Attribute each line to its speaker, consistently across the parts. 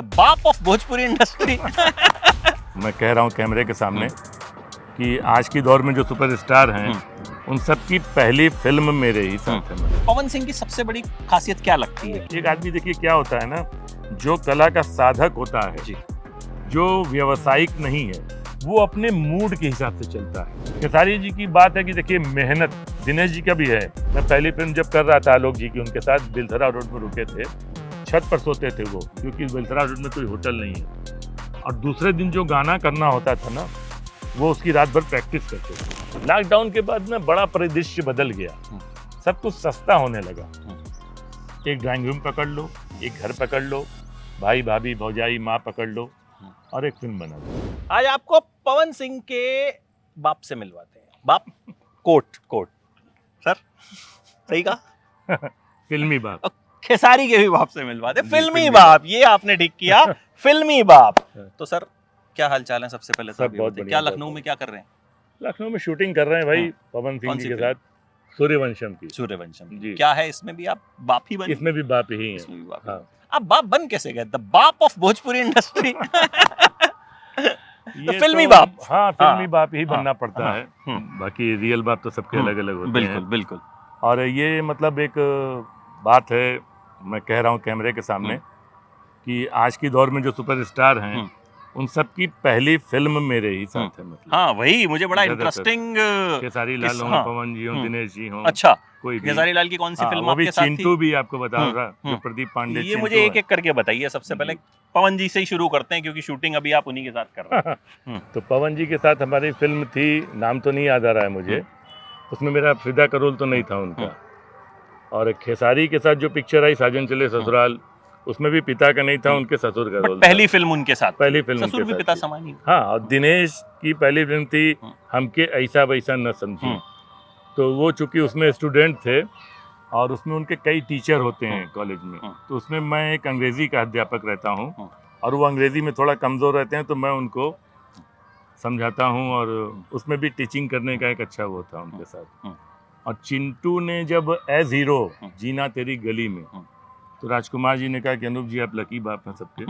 Speaker 1: The बाप of Bhojpuri industry.
Speaker 2: मैं कह रहा हूँ कैमरे के सामने कि आज की दौर में जो सुपरस्टार हैं उन सब की पहली फिल्म मेरे ही साथ है।
Speaker 1: पवन सिंह की सबसे बड़ी खासियत क्या लगती है?
Speaker 2: एक आदमी देखिए क्या होता है ना, जो कला का साधक होता है
Speaker 1: जी।
Speaker 2: जो व्यवसायिक नहीं है वो अपने मूड के हिसाब से चलता है। खेसारी जी की बात है कि देखिए मेहनत दिनेश जी का भी है। मैं पहली फिल्म जब कर रहा था आलोक जी की, उनके साथ बिलथरा रोड में रुके थे, छत पर सोते थे वो, क्योंकि बिलथरा रोड में कोई होटल नहीं है। और दूसरे दिन जो गाना करना होता था ना, वो उसकी रात भर प्रैक्टिस करते थे। लॉकडाउन के बाद में बड़ा परिदृश्य बदल गया, सब कुछ सस्ता होने लगा। एक ड्राइंग रूम पकड़ लो, एक घर पकड़ लो, भाई भाभी भौजाई माँ पकड़ लो और एक फिल्म बना दो।
Speaker 1: आज आपको पवन सिंह के बाप से मिलवाते हैं। बाप कोट सर सही कहा?
Speaker 2: फिल्मी बाप।
Speaker 1: और खेसारी के भी बाप से मिलवाते हैं।
Speaker 2: जी,
Speaker 1: फिल्मी
Speaker 2: फिल्मी
Speaker 1: बाप, ये आपने ठीक किया। फिल्मी बाप। तो सर क्या हाल चाल है? सबसे पहले
Speaker 2: सब बहुत
Speaker 1: क्या
Speaker 2: बढ़िया,
Speaker 1: लखनऊ
Speaker 2: बहुत
Speaker 1: में क्या कर रहे हैं?
Speaker 2: लखनऊ में शूटिंग कर रहे हैं भाई पवन सिंह
Speaker 1: कौन
Speaker 2: जी
Speaker 1: सी
Speaker 2: के
Speaker 1: फिल्म?
Speaker 2: साथ सूर्यवंशम की।
Speaker 1: सूर्यवंशम
Speaker 2: जी।
Speaker 1: क्या है इसमें भी आप बाप ही बने?
Speaker 2: इसमें भी बाप ही
Speaker 1: इसमें
Speaker 2: है।
Speaker 1: भी बाप।
Speaker 2: हाँ।
Speaker 1: आप बाप बन कैसे गए? द बाप ऑफ भोजपुरी इंडस्ट्री। तो फिल्मी बाप।
Speaker 2: हाँ, फिल्मी
Speaker 1: हाँ,
Speaker 2: बाप ही
Speaker 1: हाँ,
Speaker 2: बनना पड़ता
Speaker 1: हाँ,
Speaker 2: है। बाकी रियल बाप तो सबके अलग अलग होते
Speaker 1: बिल्कुल
Speaker 2: हैं।
Speaker 1: बिल्कुल।
Speaker 2: और ये मतलब एक बात है, मैं कह रहा हूँ कैमरे के सामने कि आज की दौर में जो सुपरस्टार हैं उन सब की पहली फिल्म मेरे ही साथ है। मतलब
Speaker 1: हाँ वही मुझे बड़ा
Speaker 2: ज्यादातर।
Speaker 1: इंटरेस्टिंग।
Speaker 2: खेसारी लाल हों, पवन जी हों, दिनेश जी हों,
Speaker 1: अच्छा,
Speaker 2: कोई भी।
Speaker 1: खेसारी लाल की कौन सी फिल्म
Speaker 2: वो भी
Speaker 1: आपके साथ थी?
Speaker 2: चिंटू भी आपको बता रहा, जो प्रदीप पांडे।
Speaker 1: ये मुझे एक एक करके बताइए। सबसे पहले पवन जी से ही शुरू करते हैं, क्योंकि शूटिंग अभी आप उन्हीं के साथ कर रहे हैं।
Speaker 2: तो पवन जी के साथ हमारी फिल्म थी, नाम तो नहीं याद आ रहा है मुझे, उसमें मेरा फिदा का रोल तो नहीं था उनका। और खेसारी के साथ जो पिक्चर आई साजन चले ससुराल, उसमें भी पिता का नहीं था, उनके ससुर का रोल था।
Speaker 1: पहली फिल्म उनके साथ,
Speaker 2: पहली फिल्म
Speaker 1: ससुर भी
Speaker 2: उनके
Speaker 1: पिता
Speaker 2: साथ
Speaker 1: समान ही।
Speaker 2: हाँ, और दिनेश की पहली फिल्म थी हमके ऐसा वैसा न समझी। तो वो चूंकि उसमें स्टूडेंट थे और उसमें उनके कई टीचर होते हैं कॉलेज में, तो उसमें मैं एक अंग्रेजी का अध्यापक रहता हूँ और वो अंग्रेजी में थोड़ा कमज़ोर रहते हैं, तो मैं उनको समझाता हूँ और उसमें भी टीचिंग करने का एक अच्छा वो था उनके साथ। और चिंटू ने जब एज हीरो जीना तेरी गली में, तो राजकुमार जी ने कहा कि अनूप जी आप लकी बाप हैं सबके,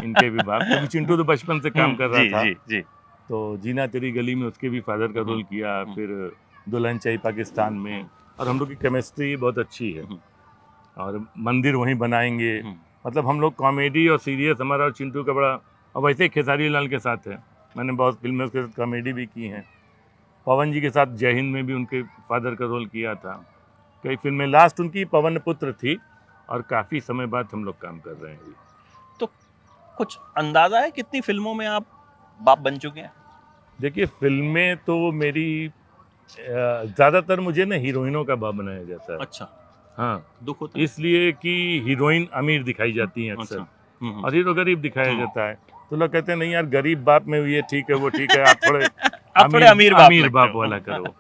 Speaker 2: इनके भी बाप, क्योंकि चिंटू तो बचपन से काम कर रहा था।
Speaker 1: जी।
Speaker 2: तो जीना तेरी गली में उसके भी फादर का रोल किया, फिर दुल्हन चाहिए पाकिस्तान में, और हम लोग की केमिस्ट्री बहुत अच्छी है। और मंदिर वहीं बनाएंगे, मतलब हम लोग कॉमेडी और सीरियस, हमारा और चिंटू का बड़ा। और वैसे ही खेसारी लाल के साथ है, मैंने बहुत फिल्में उसके साथ कॉमेडी भी की हैं। पवन जी के साथ जय हिंद में भी उनके फादर का रोल किया था। कई फिल्में, लास्ट उनकी पवन पुत्र थी, और काफ़ी समय बाद हम लोग काम कर रहे हैं।
Speaker 1: तो कुछ अंदाजा है कितनी फिल्मों में आप बाप बन चुके हैं?
Speaker 2: देखिए फिल्में तो मेरी ज़्यादातर मुझे ना हीरोइनों का बाप बनाया जाता है।
Speaker 1: अच्छा।
Speaker 2: हाँ,
Speaker 1: दुख होता है
Speaker 2: इसलिए कि हीरोइन अमीर दिखाई जाती हैं अक्सर, और हीरो गरीब दिखाया जाता है। तो लोग कहते हैं नहीं यार, गरीब बाप में ये ठीक है वो ठीक है, आप थोड़े अमीर बाप वाला करो।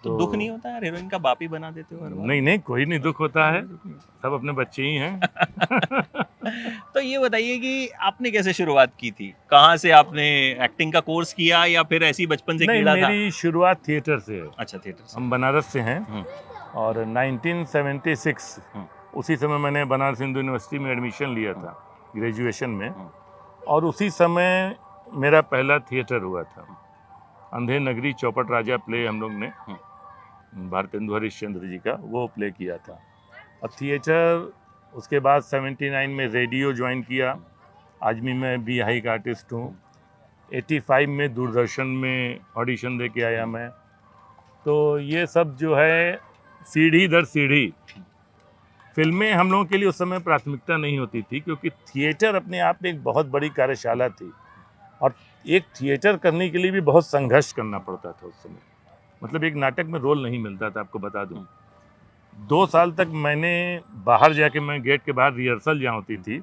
Speaker 1: तो दुख नहीं होता यार, हीरोइन का बाप ही बना देते हो?
Speaker 2: नहीं, कोई नहीं दुख होता है, सब अपने बच्चे ही हैं।
Speaker 1: तो ये बताइए कि आपने कैसे शुरुआत की थी? कहाँ से आपने एक्टिंग का कोर्स किया, या फिर ऐसी बचपन से कीड़ा था?
Speaker 2: मेरी शुरुआत थिएटर से है।
Speaker 1: अच्छा, थिएटर से।
Speaker 2: हम बनारस से हैं, और 1976 उसी समय मैंने बनारस हिंदू यूनिवर्सिटी में एडमिशन लिया था ग्रेजुएशन में, और उसी समय मेरा पहला थिएटर हुआ था। अंधे नगरी चौपट राजा प्ले हम लोग ने भारतेंदु हरिश्चंद्र जी का वो प्ले किया था। और थिएटर उसके बाद 79 में रेडियो ज्वाइन किया। आज भी मैं BI का आर्टिस्ट हूँ। 85 में दूरदर्शन में ऑडिशन दे के आया मैं। तो ये सब जो है सीढ़ी दर सीढ़ी। फिल्में हम लोगों के लिए उस समय प्राथमिकता नहीं होती थी, क्योंकि थिएटर अपने आप में एक बहुत बड़ी कार्यशाला थी, और एक थिएटर करने के लिए भी बहुत संघर्ष करना पड़ता था उस समय। मतलब एक नाटक में रोल नहीं मिलता था, आपको बता दूं। 2 साल तक मैंने बाहर जाके, मैं गेट के बाहर रिहर्सल जहाँ होती थी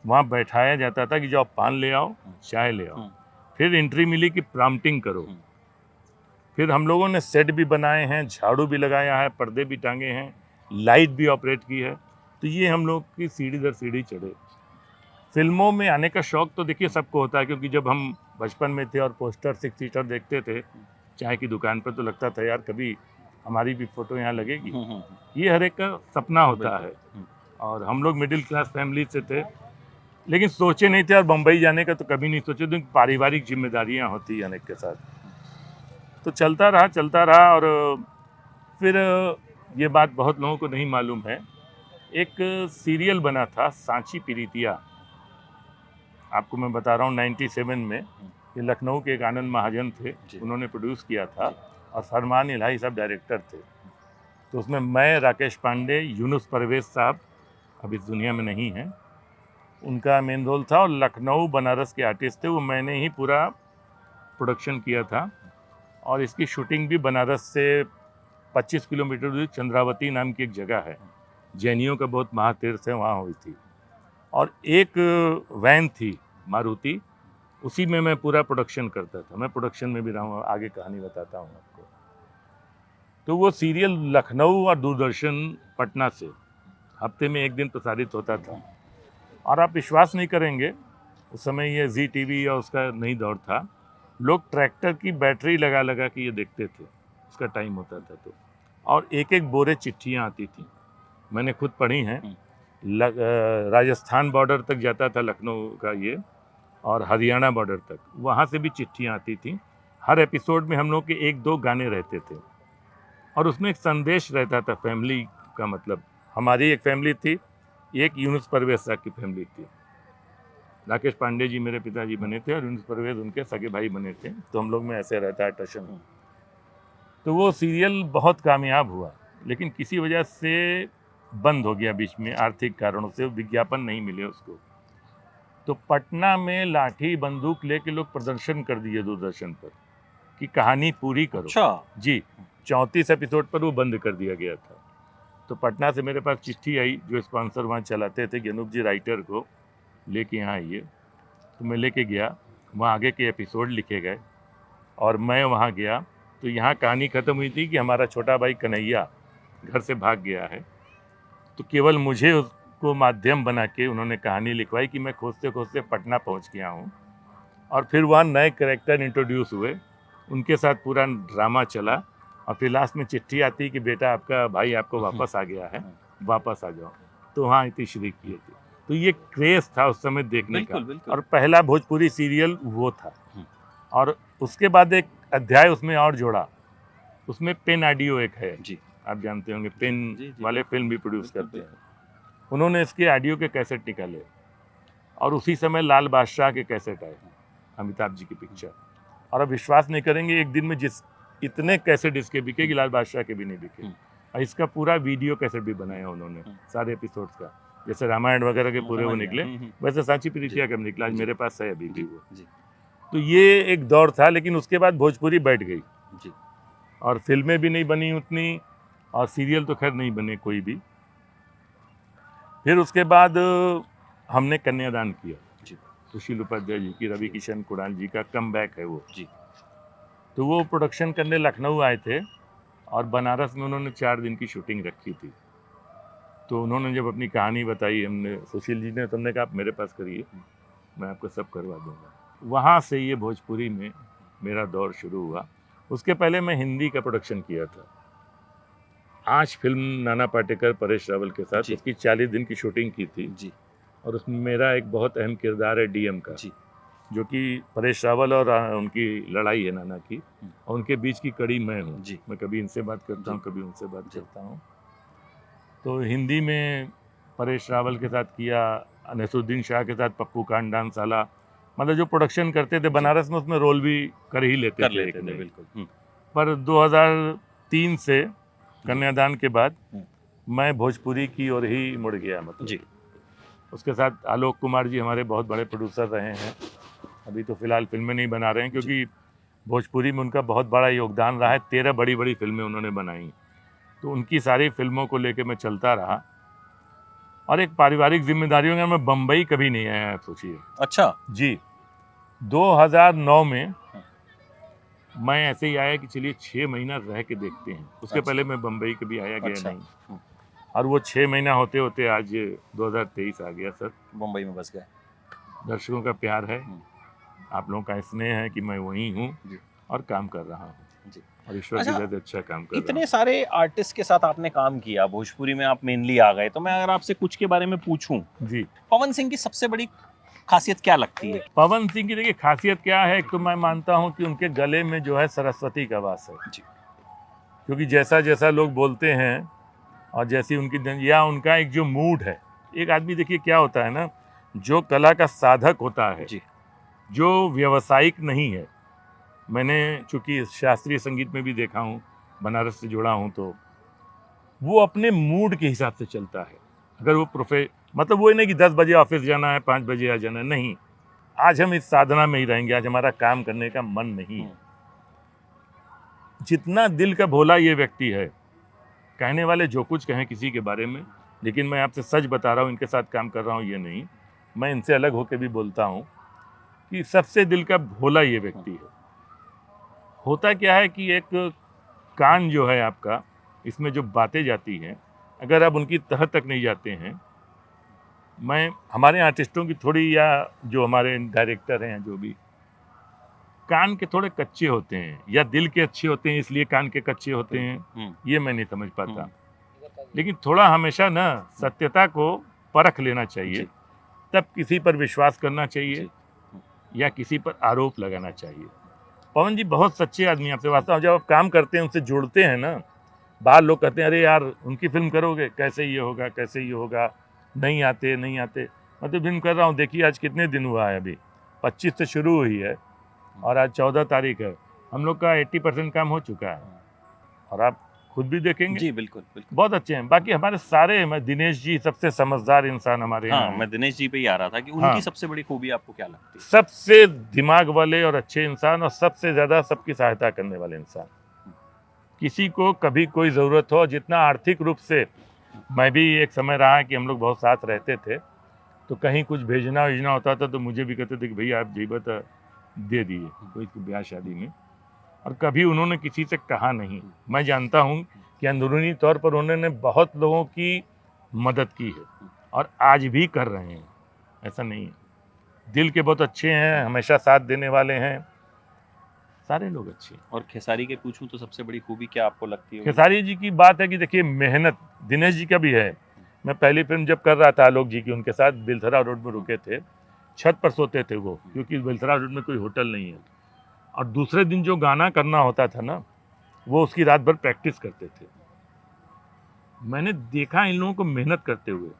Speaker 2: वहाँ बैठाया जाता था कि जाओ पान ले आओ, चाय ले आओ। फिर एंट्री मिली कि प्रॉम्प्टिंग करो। फिर हम लोगों ने सेट भी बनाए हैं, झाड़ू भी लगाया है, पर्दे भी टांगे हैं, लाइट भी ऑपरेट की है। तो ये हम लोग की सीढ़ी दर सीढ़ी चढ़े। फिल्मों में आने का शौक तो देखिए सबको होता है, क्योंकि जब हम बचपन में थे और पोस्टर 6 सीटर देखते थे चाय की दुकान पर, तो लगता था यार कभी हमारी भी फोटो यहाँ लगेगी। ये हर एक का सपना होता है। और हम लोग मिडिल क्लास फैमिली से थे, लेकिन सोचे नहीं थे, और बम्बई जाने का तो कभी नहीं सोचे थे, पारिवारिक जिम्मेदारियां होती हैं के साथ। तो चलता रहा। और फिर ये बात बहुत लोगों को नहीं मालूम है, एक सीरियल बना था सांची पीरितिया, आपको मैं बता रहा हूँ 97 में। ये लखनऊ के एक आनंद महाजन थे, उन्होंने प्रोड्यूस किया था, और फरमान इलाही साहब डायरेक्टर थे। तो उसमें मैं, राकेश पांडे, यूनुस परवेज साहब अब इस दुनिया में नहीं हैं, उनका मेन रोल था, और लखनऊ बनारस के आर्टिस्ट थे वो। मैंने ही पूरा प्रोडक्शन किया था, और इसकी शूटिंग भी बनारस से 25 किलोमीटर दूर चंद्रावती नाम की एक जगह है, जैनियों का बहुत महातीर्थ है, वहाँ हुई थी। और एक वैन थी मारुति, उसी में मैं पूरा प्रोडक्शन करता था। मैं प्रोडक्शन में भी रहा हूँ, आगे कहानी बताता हूँ आपको। तो वो सीरियल लखनऊ और दूरदर्शन पटना से हफ्ते में एक दिन प्रसारित होता था। और आप विश्वास नहीं करेंगे, उस समय ये जी टीवी और उसका नई दौर था, लोग ट्रैक्टर की बैटरी लगा लगा के ये देखते थे, उसका टाइम होता था तो। और एक एक बोरे चिट्ठियाँ आती थी, मैंने खुद पढ़ी हैं। राजस्थान बॉर्डर तक जाता था लखनऊ का ये, और हरियाणा बॉर्डर तक, वहाँ से भी चिट्ठियाँ आती थी। हर एपिसोड में हम लोग के 1-2 गाने रहते थे, और उसमें एक संदेश रहता था फैमिली का। मतलब हमारी एक फैमिली थी, एक यूनुस परवेज साहब की फैमिली थी। राकेश पांडे जी मेरे पिताजी बने थे, और यूनुस परवेज उनके सगे भाई बने थे। तो हम लोग में ऐसे रहता है टशन। तो वो सीरियल बहुत कामयाब हुआ, लेकिन किसी वजह से बंद हो गया बीच में, आर्थिक कारणों से, विज्ञापन नहीं मिले उसको। तो पटना में लाठी बंदूक लेके लोग प्रदर्शन कर दिए दूरदर्शन पर कि कहानी पूरी करो।
Speaker 1: अच्छा
Speaker 2: जी, 34 एपिसोड पर वो बंद कर दिया गया था। तो पटना से मेरे पास चिट्ठी आई, जो स्पॉन्सर वहाँ चलाते थे, कि अनूप जी राइटर को लेके यहाँ आइए। तो मैं लेके गया, वहाँ आगे के एपिसोड लिखे गए, और मैं वहाँ गया। तो यहाँ कहानी ख़त्म हुई थी कि हमारा छोटा भाई कन्हैया घर से भाग गया है। तो केवल मुझे उसको माध्यम बना के उन्होंने कहानी लिखवाई कि मैं खोजते खोजते पटना पहुँच गया हूँ। और फिर वहाँ नए कैरेक्टर इंट्रोड्यूस हुए, उनके साथ पूरा ड्रामा चला, और फिर लास्ट में चिट्ठी आती कि बेटा आपका भाई आपको वापस आ गया है, वापस आ जाओ। तो वहाँ इतनी शरीक किए थे। तो ये क्रेज था उस समय देखने का।
Speaker 1: बिल्कुल।
Speaker 2: और पहला भोजपुरी सीरियल वो था। और उसके बाद एक अध्याय उसमें और जोड़ा, उसमें पेन ऑडियो एक है जी, आप जानते होंगे, पेन वाले फिल्म भी प्रोड्यूस करते हैं। उन्होंने इसके ऑडियो के कैसेट निकाले, और उसी समय लाल बादशाह के कैसेट आए, अमिताभ जी की पिक्चर। और अब विश्वास नहीं करेंगे, एक दिन में इतने कैसेट इसके बिके कि लाल बादशाह के भी नहीं बिके। और इसका पूरा वीडियो कैसेट भी बनाया उन्होंने, सारे एपिसोड्स का। जैसे रामायण वगैरह के पूरे वो निकले, वैसे सांची पीरितिया का निकला, आज मेरे पास है अभी भी वो। तो ये एक दौर था, लेकिन उसके बाद भोजपुरी बैठ गई जी, और फिल्में भी नहीं बनी उतनी, और सीरियल तो खैर नहीं बने कोई भी। फिर उसके बाद हमने कन्यादान किया जी, सुशील उपाध्याय जी की, रवि किशन कुणाल जी का कम बैक है वो जी। तो वो प्रोडक्शन करने लखनऊ आए थे, और बनारस में उन्होंने 4 दिन की शूटिंग रखी थी। तो उन्होंने जब अपनी कहानी बताई, हमने, सुशील जी ने, तुमने कहा आप मेरे पास करिए, मैं आपको सब करवा दूंगा। वहाँ से ये भोजपुरी में मेरा दौर शुरू हुआ। उसके पहले मैं हिंदी का प्रोडक्शन किया था। आज फिल्म नाना पाटेकर परेश रावल के साथ, उसकी 40 दिन की शूटिंग की थी जी। और उसमें मेरा एक बहुत अहम किरदार है डीएम का जी, जो कि परेश रावल और उनकी लड़ाई है नाना की, और उनके बीच की कड़ी मैं हूँ जी। मैं कभी इनसे बात करता हूँ, कभी उनसे बात करता हूँ। तो हिंदी में परेश रावल के साथ किया, नसरुद्दीन शाह के साथ पप्पू कांड डांसाला, मतलब जो प्रोडक्शन करते थे बनारस में, उसमें रोल भी कर ही लेते थे बिल्कुल। पर 2003 से कन्यादान के बाद मैं भोजपुरी की ओर ही मुड़ गया, मतलब जी। उसके साथ आलोक कुमार जी हमारे बहुत बड़े प्रोड्यूसर रहे हैं। अभी तो फिलहाल फिल्में नहीं बना रहे हैं, क्योंकि भोजपुरी में उनका बहुत बड़ा योगदान रहा है। 13 बड़ी बड़ी फिल्में उन्होंने बनाई, तो उनकी सारी फिल्मों को लेकर मैं चलता रहा। और एक पारिवारिक जिम्मेदारियों में मैं बम्बई कभी नहीं आया, आप सोचिए। अच्छा जी, 2009 में मैं ऐसे ही आया कि चलिए 6 महीना रह के देखते हैं। उसके पहले मैं बम्बई कभी आया गया नहीं। और वो 6 महीना होते होते आज 2023 आ गया सर,
Speaker 1: मुंबई में बस गए।
Speaker 2: दर्शकों का प्यार है, आप लोगों का स्नेह है कि मैं वहीं हूँ और काम कर रहा हूँ जी। और ईश्वर की वजह से अच्छा काम कर रहा हूँ।
Speaker 1: इतने सारे आर्टिस्ट के साथ आपने काम किया, भोजपुरी में आप मेनली आ गए, तो मैं अगर आपसे कुछ के बारे में पूछूं जी, पवन सिंह की सबसे बड़ी खासियत क्या लगती है?
Speaker 2: पवन सिंह की देखिए खासियत क्या है, एक तो मैं मानता हूँ कि उनके गले में जो है सरस्वती का वास है
Speaker 1: जी।
Speaker 2: क्योंकि जैसा जैसा लोग बोलते हैं और जैसी उनकी या उनका एक जो मूड है, एक आदमी देखिए क्या होता है ना, जो कला का साधक होता है,
Speaker 1: जी।
Speaker 2: जो व्यवसायिक नहीं है, मैंने चूंकि शास्त्रीय संगीत में भी देखा हूँ, बनारस से जुड़ा हूँ, तो वो अपने मूड के हिसाब से चलता है। अगर वो मतलब वो नहीं कि 10 बजे ऑफिस जाना है, 5 बजे आ जाना है, नहीं, आज हम इस साधना में ही रहेंगे, आज हमारा काम करने का मन नहीं है। जितना दिल का भोला ये व्यक्ति है, कहने वाले जो कुछ कहें किसी के बारे में, लेकिन मैं आपसे सच बता रहा हूँ, इनके साथ काम कर रहा हूँ ये नहीं, मैं इनसे अलग होकर भी बोलता हूँ कि सबसे दिल का भोला ये व्यक्ति है। होता क्या है कि एक कान जो है आपका, इसमें जो बातें जाती हैं, अगर आप उनकी तह तक नहीं जाते हैं, मैं हमारे आर्टिस्टों की थोड़ी, या जो हमारे डायरेक्टर हैं, जो भी कान के थोड़े कच्चे होते हैं या दिल के अच्छे होते हैं इसलिए कान के कच्चे होते हैं, ये मैं नहीं समझ पाता। लेकिन थोड़ा हमेशा ना सत्यता को परख लेना चाहिए, तब किसी पर विश्वास करना चाहिए या किसी पर आरोप लगाना चाहिए। पवन जी बहुत सच्चे आदमी, आपसे वास्तव में जब आप काम करते हैं, उनसे जुड़ते हैं ना, बाहर लोग कहते हैं अरे यार उनकी फिल्म करोगे, कैसे ये होगा, कैसे ये होगा, नहीं आते। मैं तो फिल्म कर रहा हूँ, देखिए आज कितने दिन हुआ है, अभी 25 से शुरू हुई है और आज 14 तारीख है, हम लोग का 80% काम हो चुका है और आप खुद भी देखेंगे।
Speaker 1: जी बिल्कुल बिल्कुल,
Speaker 2: बहुत अच्छे हैं। बाकी हमारे सारे, मैं दिनेश जी सबसे समझदार इंसान हमारे यहाँ
Speaker 1: हाँ,
Speaker 2: हैं।
Speaker 1: मैं दिनेश जी पे ही आ रहा था कि उनकी
Speaker 2: हाँ।
Speaker 1: सबसे बड़ी खूबी आपको क्या लगती है?
Speaker 2: सबसे दिमाग वाले और अच्छे इंसान और सबसे ज्यादा सबकी सहायता करने वाले इंसान। किसी को कभी कोई जरूरत हो, जितना आर्थिक रूप से, मैं भी एक समय रहा कि हम लोग बहुत साथ रहते थे, तो कहीं कुछ भेजना होता था तो मुझे भी कहते थे कि भैया आप जीबत दे दिए कोई ब्याह शादी में, और कभी उन्होंने किसी से कहा नहीं। मैं जानता हूँ कि अंदरूनी तौर पर उन्होंने बहुत लोगों की मदद की है और आज भी कर रहे हैं, ऐसा नहीं है। दिल के बहुत अच्छे हैं, हमेशा साथ देने वाले हैं, सारे लोग अच्छे हैं।
Speaker 1: और खेसारी के पूछूं तो सबसे बड़ी खूबी क्या आपको लगती है?
Speaker 2: खेसारी जी की बात है कि देखिए मेहनत दिनेश जी का भी है। मैं पहली फिल्म जब कर रहा था आलोक जी की, उनके साथ बिलथरा रोड में रुके थे, छत पर सोते थे वो, क्योंकि बिलथरा रोड में कोई होटल नहीं है, और दूसरे दिन जो गाना करना होता था ना, वो उसकी रात भर प्रैक्टिस करते थे। मैंने देखा इन लोगों को मेहनत करते हुए।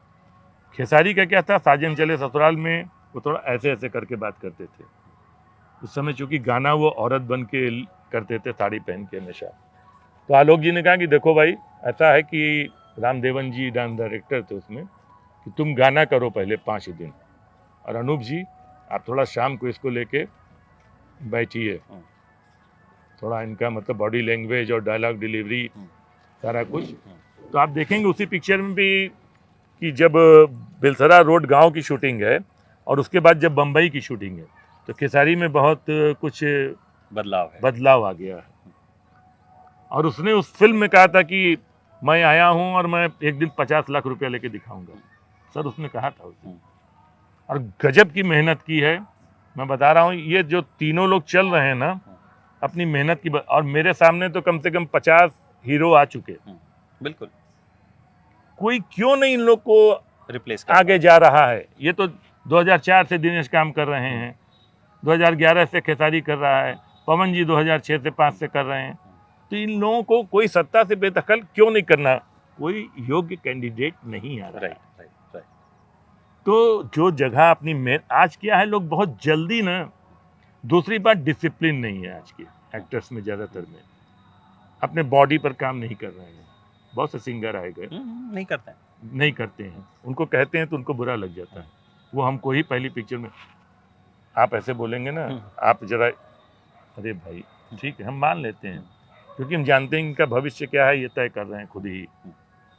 Speaker 2: खेसारी का क्या था, साजन चले ससुराल में वो थोड़ा ऐसे ऐसे करके बात करते थे। उस समय चूंकि गाना वो औरत बन के करते थे, साड़ी पहन के हमेशा। तो आलोक जी ने कहा कि देखो भाई, ऐसा है कि रामदेवन जी डांस डायरेक्टर थे उसमें, कि तुम गाना करो पहले 5 दिन, और अनूप जी आप थोड़ा शाम को इसको लेके बैठिए, थोड़ा इनका मतलब बॉडी लैंग्वेज और डायलॉग डिलीवरी सारा कुछ। तो आप देखेंगे उसी पिक्चर में भी कि जब बिलसरा रोड गांव की शूटिंग है और उसके बाद जब बम्बई की शूटिंग है, तो खेसारी में बहुत कुछ बदलाव आ गया है। और उसने उस फिल्म में कहा था कि मैं आया हूं और मैं एक दिन 50 लाख रुपया लेके दिखाऊंगा, सर उसने कहा था उसने। और गजब की मेहनत की है, मैं बता रहा हूं। ये जो तीनों लोग चल रहे हैं ना अपनी मेहनत की, और मेरे सामने तो कम से कम 50 हीरो आ चुके।
Speaker 1: बिल्कुल,
Speaker 2: कोई क्यों नहीं इन लोग को
Speaker 1: रिप्लेस
Speaker 2: आगे जा रहा है। ये तो 2004 से दिनेश काम कर रहे हैं, 2011 से खेसारी कर रहा है, पवन जी 2006 से 5 से कर रहे हैं। तो इन लोगों को कोई सत्ता से बेदखल क्यों नहीं करना, कोई योग्य कैंडिडेट नहीं आ रहा है। तो जो जगह अपनी आज क्या है, लोग बहुत जल्दी ना, दूसरी बात डिसिप्लिन नहीं है आज के एक्टर्स में, ज़्यादातर में अपने बॉडी पर काम नहीं कर रहे हैं। बहुत से सिंगर आए गए
Speaker 1: नहीं करते हैं,
Speaker 2: उनको कहते हैं तो उनको बुरा लग जाता है। वो हमको ही पहली पिक्चर में आप ऐसे बोलेंगे ना, आप जरा, अरे भाई ठीक है हम मान लेते हैं, क्योंकि हम जानते हैं इनका भविष्य क्या है, ये तय कर रहे हैं खुद ही,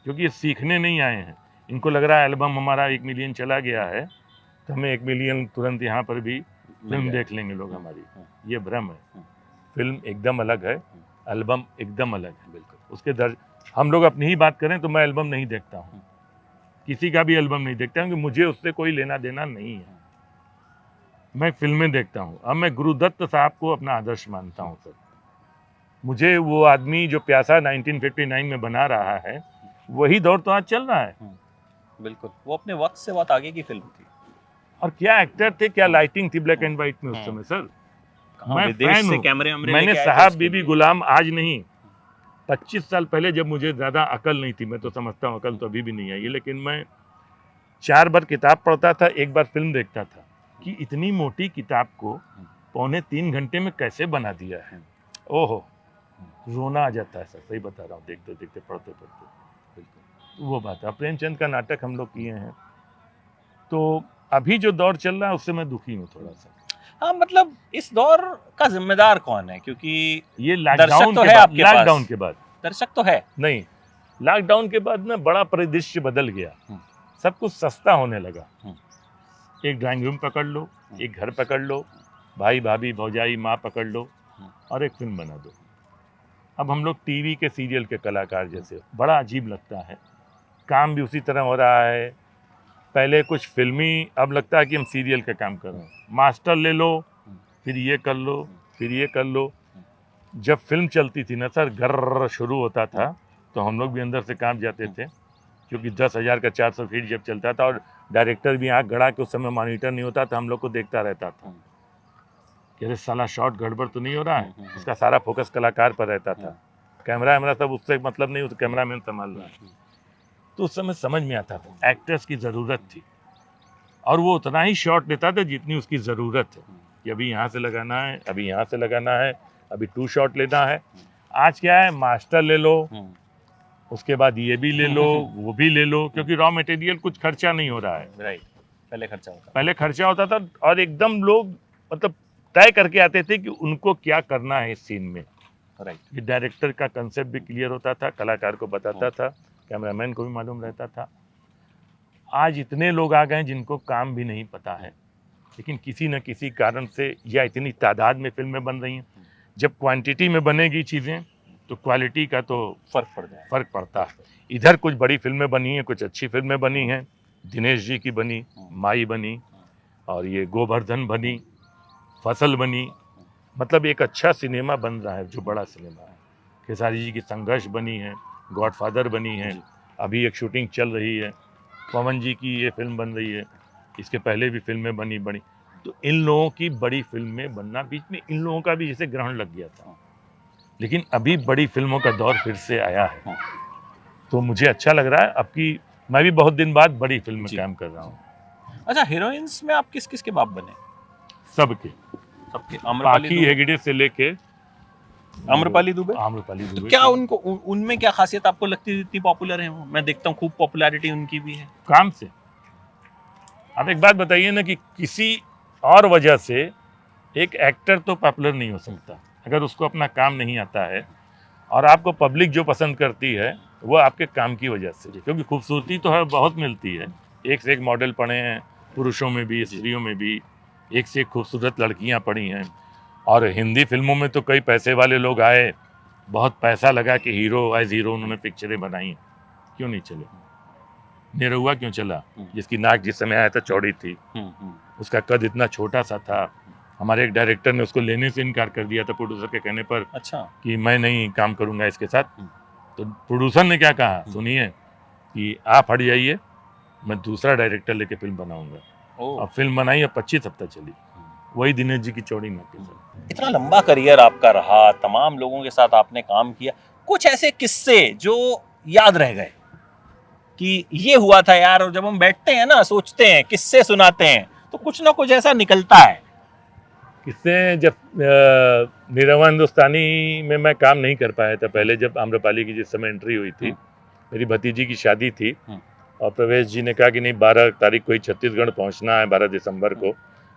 Speaker 2: क्योंकि ये सीखने नहीं आए हैं। इनको लग रहा है एल्बम हमारा 1 मिलियन चला गया है तो हमें 1 मिलियन तुरंत यहाँ पर भी फिल्म देख लेंगे लोग हमारी, ये भ्रम है। फिल्म एकदम अलग है, एल्बम एकदम अलग है। बिल्कुल उसके हम लोग अपनी ही बात करें तो मैं एल्बम नहीं देखता हूँ, किसी का भी एल्बम नहीं देखता हूँ, कि मुझे उससे कोई लेना देना नहीं है। मैं फिल्में देखता हूँ। अब मैं गुरुदत्त साहब को अपना आदर्श मानता हूँ सर। मुझे वो आदमी जो प्यासा 1959 में बना रहा है, वही दौर तो आज चल रहा है।
Speaker 1: बिल्कुल, वो अपने वक्त से बहुत आगे की फिल्म थी।
Speaker 2: और क्या एक्टर थे, क्या लाइटिंग थी ब्लैक एंड व्हाइट में उस समय सर।
Speaker 1: कहाँ
Speaker 2: मैं
Speaker 1: विदेश
Speaker 2: फैन
Speaker 1: से
Speaker 2: हूँ।
Speaker 1: कैमरे वैमरे
Speaker 2: मैंने
Speaker 1: लेके आए थे
Speaker 2: साहब
Speaker 1: उसके
Speaker 2: बीबी
Speaker 1: लिए।
Speaker 2: गुलाम आज नहीं, 25 साल पहले, जब मुझे ज़्यादा अकल नहीं थी, मैं तो समझता हूँ अकल तो अभी भी नहीं आई है, लेकिन मैं 4 बार किताब पढ़ता था, 1 बार फिल्म देखता था कि इतनी मोटी किताब को 2.25 घंटे में कैसे बना दिया है। ओहो, रोना आ जाता है सर, सही बता रहा हूँ, देखते देखते पढ़ते पढ़ते। तो वो बात है। प्रेमचंद का नाटक हम लोग किए हैं, तो अभी जो दौर चल रहा है उससे मैं दुखी हूँ थोड़ा सा।
Speaker 1: हाँ, मतलब इस दौर का जिम्मेदार कौन है, क्योंकि
Speaker 2: ये
Speaker 1: दर्शक
Speaker 2: लॉकडाउन
Speaker 1: तो
Speaker 2: के
Speaker 1: है
Speaker 2: बाद,
Speaker 1: आपके पास।
Speaker 2: लॉकडाउन के बाद
Speaker 1: दर्शक तो है।
Speaker 2: नहीं, लॉकडाउन के बाद ना बड़ा परिदृश्य बदल गया, सब कुछ सस्ता होने लगा। एक ड्राइंग रूम पकड़ लो, एक घर पकड़ लो, भाई भाभी भौजाई माँ पकड़ लो और एक फिल्म बना दो। अब हम लोग टीवी के सीरियल के कलाकार जैसे, बड़ा अजीब लगता है। काम भी उसी तरह हो रहा है, पहले कुछ फिल्मी, अब लगता है कि हम सीरियल का काम कर रहे हैं। मास्टर ले लो, फिर ये कर लो, फिर ये कर लो। जब फिल्म चलती थी ना सर, गर्र शुरू होता था तो हम लोग भी अंदर से कांप जाते थे, क्योंकि 10,000 का 400 फीट जब चलता था और डायरेक्टर भी आँख गड़ा के, उस समय मॉनिटर नहीं होता था, हम लोग को देखता रहता था कि अरे साला शॉट गड़बड़ तो नहीं हो रहा है। उसका सारा फोकस कलाकार पर रहता था, कैमरा वैमरा सब उससे मतलब नहीं, उस कैमरा मैन संभाल रहा है। तो उस समय समझ में आता था एक्टर्स की ज़रूरत थी, और वो उतना ही शॉट लेता था जितनी उसकी ज़रूरत है, कि अभी यहाँ से लगाना है, अभी यहाँ से लगाना है, अभी 2 शॉट लेना है। आज क्या है, मास्टर ले लो, उसके बाद ये भी ले लो, वो भी ले लो, क्योंकि रॉ मटेरियल कुछ खर्चा नहीं हो रहा है।
Speaker 1: राइट, पहले खर्चा होता
Speaker 2: पहले खर्चा होता था, और एकदम लोग मतलब तय करके आते थे कि उनको क्या करना है इस सीन में।
Speaker 1: राइट।
Speaker 2: ये डायरेक्टर का कंसेप्ट भी क्लियर होता था, कलाकार को बताता था, कैमरामैन को भी मालूम रहता था। आज इतने लोग आ गए जिनको काम भी नहीं पता है, लेकिन किसी न किसी कारण से, या इतनी तादाद में फिल्में बन रही हैं, जब क्वांटिटी में बनेगी चीज़ें तो क्वालिटी का तो फर्क पड़ता है। इधर कुछ बड़ी फिल्में बनी हैं, कुछ अच्छी फिल्में बनी हैं, दिनेश जी की बनी, माई बनी, और ये गोवर्धन बनी, फसल बनी, मतलब एक अच्छा सिनेमा बन रहा है, जो बड़ा सिनेमा है। खेसारी जी की संघर्ष बनी है, गॉडफादर बनी है, अभी एक शूटिंग चल रही है, पवन जी की ये फिल्म बन रही है, इसके पहले भी फिल्में बनी। तो इन लोगों की बड़ी फिल्में बनना, बीच में इन लोगों का भी जैसे ग्रहण लग गया था, लेकिन अभी बड़ी फिल्मों का दौर फिर से आया है, तो मुझे अच्छा लग रहा है। अब की मैं भी बहुत दिन बाद बड़ी फिल्म में काम कर रहा हूँ।
Speaker 1: अच्छा, हीरोइंस में आप किस किस के बाप बने?
Speaker 2: सबके, पाखी हेगड़े से लेके
Speaker 1: आम्रपाली दुबे।
Speaker 2: तो
Speaker 1: क्या उनको, उनमें क्या खासियत आपको लगती है इतनी पॉपुलर है वो? मैं देखता हूँ खूब पॉपुलैरिटी उनकी भी है।
Speaker 2: काम से। आप एक बात बताइए ना, कि किसी और वजह से एक एक्टर तो पॉपुलर नहीं हो सकता अगर उसको अपना काम नहीं आता है, और आपको पब्लिक जो पसंद करती है वो आपके काम की वजह से, क्योंकि खूबसूरती तो है बहुत मिलती है, एक से एक मॉडल पड़े हैं, पुरुषों में भी स्त्रियों में भी एक से एक खूबसूरत लड़कियां पड़ी हैं। और हिंदी फिल्मों में तो कई पैसे वाले लोग आए, बहुत पैसा लगा कि हीरो एज हीरो उन्होंने पिक्चरें बनाई, क्यों नहीं चले? निरहुआ क्यों चला, जिसकी नाक जिस समय आया था चौड़ी थी, उसका कद इतना छोटा सा था, हमारे एक डायरेक्टर ने उसको लेने से इनकार कर दिया था प्रोड्यूसर के कहने पर।
Speaker 1: अच्छा। कि
Speaker 2: मैं नहीं काम करूंगा इसके साथ। तो प्रोड्यूसर ने क्या कहा, सुनिए, कि आप हट जाइए, मैं दूसरा डायरेक्टर लेके फिल्म बनाऊंगा। और फिल्म बनाई, अब 25 हफ्ता चली, वही दिनेश जी की चौड़ी नाक के साथ।
Speaker 1: इतना लंबा करियर आपका रहा, तमाम लोगों के साथ आपने काम किया, कुछ ऐसे किस्से जो याद रह गए कि ये हुआ था यार? और जब हम बैठते हैं ना, सोचते हैं, किस्से सुनाते हैं, तो कुछ ना कुछ ऐसा निकलता है।
Speaker 2: किस्से, जब निरहुआ हिंदुस्तानी में मैं काम नहीं कर पाया था पहले, जब आम्रपाली की जिस समय एंट्री हुई थी, मेरी भतीजी की शादी थी, और प्रवेश जी ने कहा कि नहीं 12 तारीख को ही छत्तीसगढ़ पहुंचना है, 12 दिसंबर को।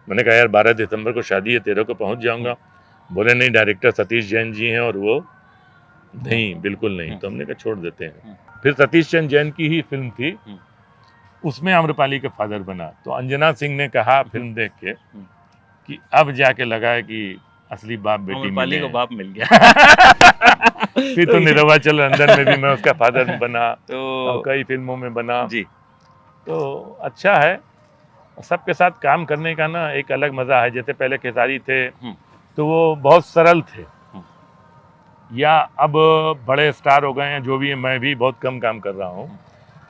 Speaker 2: मैंने कहा यार 12 दिसंबर को शादी है, 13 को पहुंच जाऊंगा। बोले नहीं, डायरेक्टर सतीश जैन जी हैं और वो नहीं, बिल्कुल नहीं। तो हमने कहा छोड़ देते हैं। फिर सतीश चंद्र जैन की ही फिल्म थी, उसमें आम्रपाली का फादर बना। तो अंजना सिंह ने कहा फिल्म देख के कि अब जाके लगा है कि असली बाप बेटी मिले,
Speaker 1: को बाप मिल गया।
Speaker 2: फिर तो निरहुआ चल अंदर में भी मैं उसका फादर बना,
Speaker 1: तो
Speaker 2: और कई फिल्मों में बना
Speaker 1: जी।
Speaker 2: तो अच्छा है, सबके साथ काम करने का ना एक अलग मजा है। जैसे पहले खेसारी थे तो वो बहुत सरल थे, या अब बड़े स्टार हो गए हैं जो भी है, मैं भी बहुत कम काम कर रहा हूँ।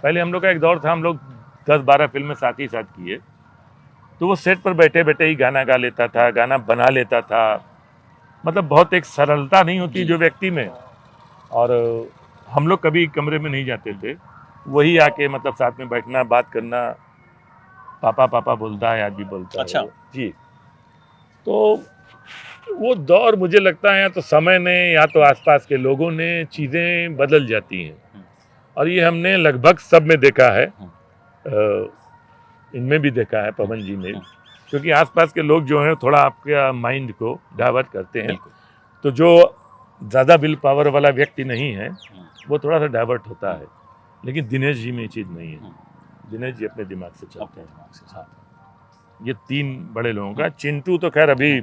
Speaker 2: पहले हम लोग का एक दौर था, हम लोग 10-12 फिल्में साथ ही साथ किए, तो वो सेट पर बैठे बैठे ही गाना गा लेता था, गाना बना लेता था। मतलब बहुत एक सरलता नहीं होती जो व्यक्ति में। और हम लोग कभी कमरे में नहीं जाते थे, वही आके मतलब साथ में बैठना, बात करना। पापा पापा बोलता है, आज भी बोलता
Speaker 1: अच्छा।
Speaker 2: है वो। जी। तो वो दौर मुझे लगता है या तो समय ने या तो आसपास के लोगों ने चीज़ें बदल जाती हैं, और ये हमने लगभग सब में देखा है। इनमें भी देखा है, पवन जी में, क्योंकि आसपास के लोग जो हैं थोड़ा आपके माइंड को डाइवर्ट करते हैं। तो जो ज़्यादा विल पावर वाला व्यक्ति नहीं है वो थोड़ा सा डाइवर्ट होता है, लेकिन दिनेश जी में ये चीज़ नहीं है। दिनेश जी अपने दिमाग से चलते हैं। ये 3 बड़े लोगों का। चिंटू तो खैर अभी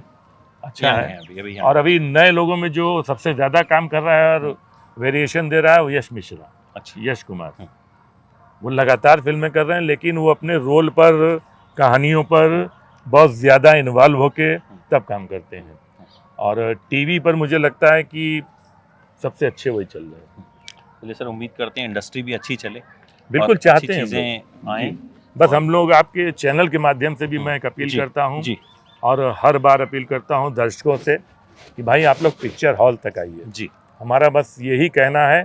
Speaker 2: अच्छा है,
Speaker 1: अभी
Speaker 2: और अभी नए लोगों में जो सबसे ज़्यादा काम कर रहा है और वेरिएशन दे रहा है वो यश मिश्रा।
Speaker 1: अच्छा।
Speaker 2: यश कुमार। वो लगातार फिल्में कर रहे हैं, लेकिन वो अपने रोल पर, कहानियों पर बहुत ज़्यादा इन्वॉल्व होके तब काम करते हैं। और टीवी पर मुझे लगता है कि सबसे अच्छे वही चल रहे हैं।
Speaker 1: चलिए सर, उम्मीद करते हैं इंडस्ट्री भी अच्छी चले,
Speaker 2: बिल्कुल
Speaker 1: और
Speaker 2: चाहते हैं
Speaker 1: चीज़ें आए।
Speaker 2: बस हम लोग आपके चैनल के माध्यम से भी मैं एक अपील करता हूँ, और हर बार अपील करता हूँ दर्शकों से कि भाई आप लोग पिक्चर हॉल तक आइए।
Speaker 1: जी।
Speaker 2: हमारा बस यही कहना है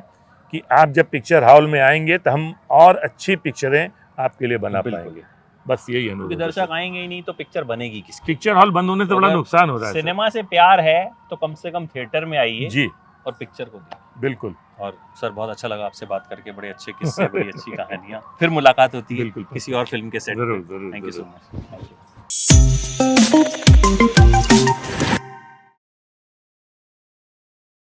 Speaker 2: कि आप जब पिक्चर हॉल में आएंगे तो हम और अच्छी पिक्चरें आपके लिए बना पाएंगे। बस यही अनुरोध है।
Speaker 1: दर्शक आएंगे ही नहीं तो पिक्चर बनेगी किसकी?
Speaker 2: पिक्चर हॉल बंद होने से बड़ा नुकसान हो रहा है।
Speaker 1: सिनेमा से प्यार है तो कम से कम थिएटर में आइए
Speaker 2: जी,
Speaker 1: और पिक्चर को देखिए।
Speaker 2: बिल्कुल।
Speaker 1: और सर बहुत अच्छा लगा आपसे बात करके, बड़े अच्छे किस्से, बड़ी अच्छी कहानियाँ। फिर मुलाकात होती है किसी और फिल्म के सेट पे।
Speaker 2: जरूर जरूर।
Speaker 1: Thank you so much.